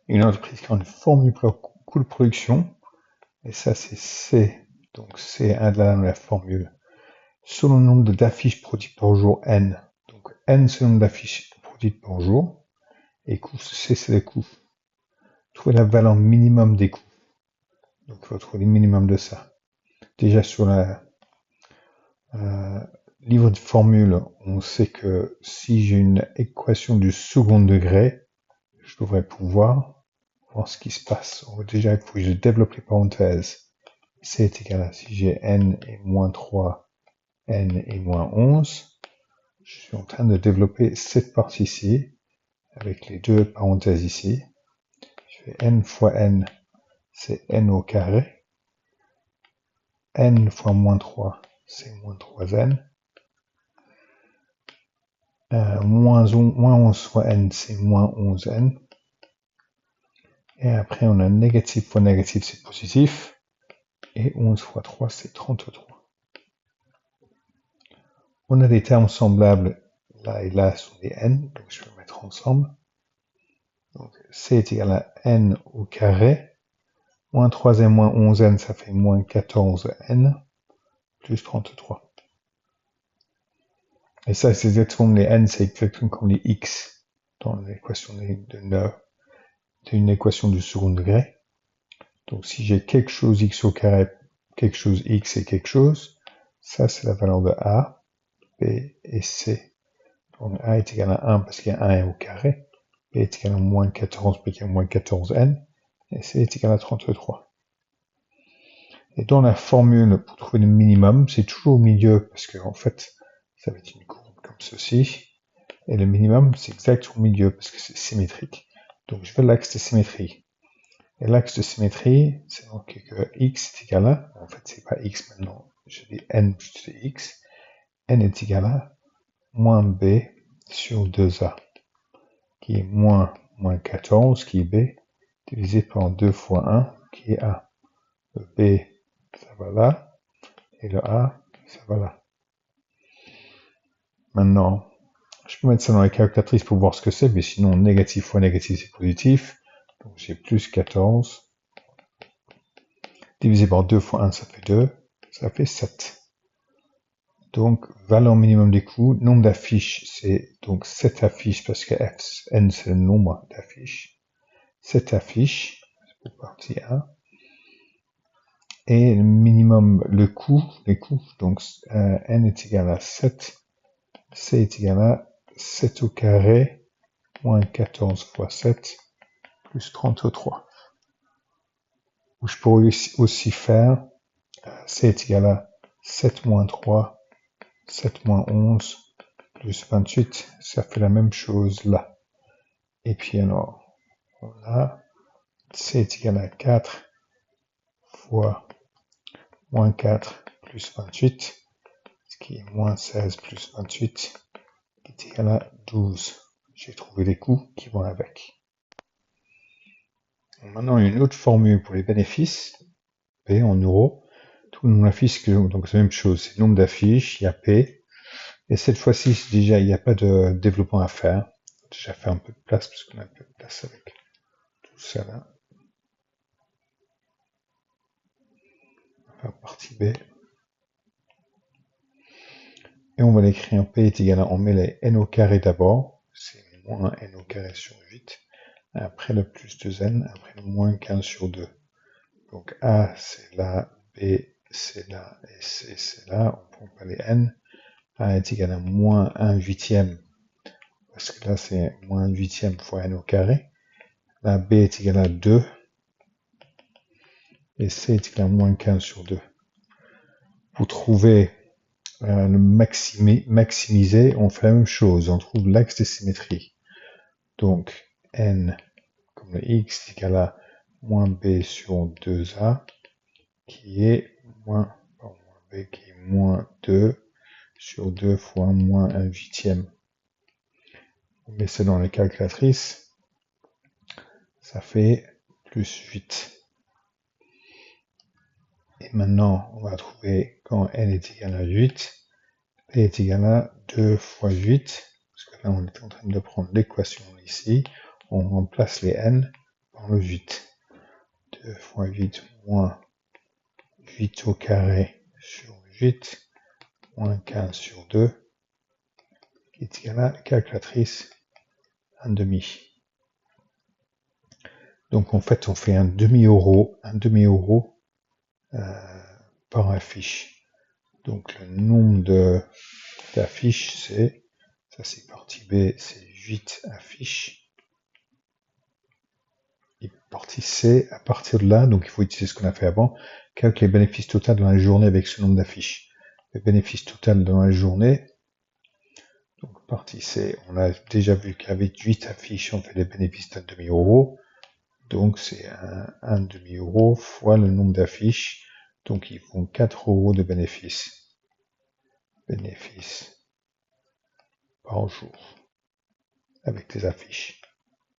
Une entreprise qui a une formule pour leur coût de production, et ça c'est C, donc c'est un de la formule. Selon le nombre d'affiches produites par jour, N. Donc N c'est le nombre d'affiches produites par jour, et coût C c'est les coûts. Trouver la valeur minimum des coûts. Donc il faut trouver le minimum de ça. Déjà sur la livre de formule, on sait que si j'ai une équation du second degré, je devrais pouvoir voir ce qui se passe. Déjà, il faut que je développe les parenthèses. C est égal à, si j'ai n et moins 3, n et moins 11, je suis en train de développer cette partie-ci, avec les deux parenthèses ici. Je fais n fois n, c'est n au carré. N fois moins 3, c'est moins 3n. Moins 11 fois n, c'est moins 11n. Et après, on a négatif fois négatif, c'est positif. Et 11 fois 3, c'est 33. On a des termes semblables là et là sur les n, donc je vais mettre ensemble. Donc c est égal à n au carré. Moins 3n moins 11n, ça fait moins 14n, plus 33. Et ça, c'est exactement les n, c'est exactement comme les x dans l'équation d'une équation du second degré. Donc si j'ai quelque chose x au carré, quelque chose x et quelque chose, ça c'est la valeur de a, b et c. Donc a est égal à 1 parce qu'il y a 1 au carré, b est égal à moins 14 parce qu'il y a moins 14n, et c est égal à 33. Et dans la formule, pour trouver le minimum, c'est toujours au milieu, parce que en fait, ça va être une courbe comme ceci, et le minimum, c'est exact au milieu, parce que c'est symétrique. Donc je veux l'axe de symétrie. Et l'axe de symétrie, c'est donc que x est égal à, en fait c'est pas x maintenant, je dis n plus x, n est égal à moins b sur 2a, qui est moins 14, qui est b, divisé par 2 fois 1, qui est a. Le b, ça va là, et le a, ça va là. Maintenant, je peux mettre ça dans la calculatrice pour voir ce que c'est, mais sinon négatif fois négatif, c'est positif. Donc j'ai plus 14. Divisé par 2 fois 1, ça fait 2. Ça fait 7. Donc, valeur minimum des coûts. Nombre d'affiches, c'est donc 7 affiches, parce que n, c'est le nombre d'affiches. 7 affiches, c'est pour partie 1. Et le minimum, le coût, les coûts, donc n est égal à 7. C est égal à 7 au carré, moins 14 fois 7, plus 33. Ou je pourrais aussi faire C est égal à 7 moins 3, 7 moins 11, plus 28, ça fait la même chose là. Et puis alors, voilà, C est égal à 4 fois moins 4 plus 28, ce qui est moins 16 plus 28, qui est égal à 12. J'ai trouvé les coûts qui vont avec. Maintenant, une autre formule pour les bénéfices, P en euros. Tout le nombre d'affiches, donc c'est la même chose, c'est le nombre d'affiches, il y a P. Et cette fois-ci, déjà, il n'y a pas de développement à faire. Déjà faire un peu de place, parce qu'on a un peu de place avec tout ça là. On va faire partie B. Et on va l'écrire P est égal à, on met les n au carré d'abord, c'est moins n au carré sur 8. Après le plus 2n, après le moins 15 sur 2. Donc A c'est là, B c'est là, et C c'est là, on prend pas les n. A est égal à moins 1 huitième, parce que là c'est moins 1 huitième fois n au carré. Là B est égal à 2, et C est égal à moins 15 sur 2. Pour trouver le maximiser, on fait la même chose, on trouve l'axe de symétrie. Donc n comme le x est égal à moins b sur 2a, qui est moins b qui est moins 2 sur 2 fois moins 1 huitième. On met ça dans la calculatrice, ça fait plus 8. Et maintenant, on va trouver quand n est égal à 8, p est égal à 2 fois 8, parce que là on est en train de prendre l'équation ici, on remplace les n dans le 8. 2 fois 8 moins 8 au carré sur 8, moins 15 sur 2, qui est égal à calculatrice, un demi. Donc en fait, on fait un demi-euro par affiche. Donc le nombre d'affiches, c'est, ça c'est partie B, c'est 8 affiches. Et partie C, à partir de là, donc il faut utiliser ce qu'on a fait avant, calculer les bénéfices total dans la journée avec ce nombre d'affiches. Le bénéfice total dans la journée, donc partie C, on a déjà vu qu'avec 8 affiches, on fait des bénéfices d'un demi-euro. Donc c'est un demi-euro fois le nombre d'affiches. Donc ils font 4 euros de bénéfices. Bénéfices par jour avec des affiches.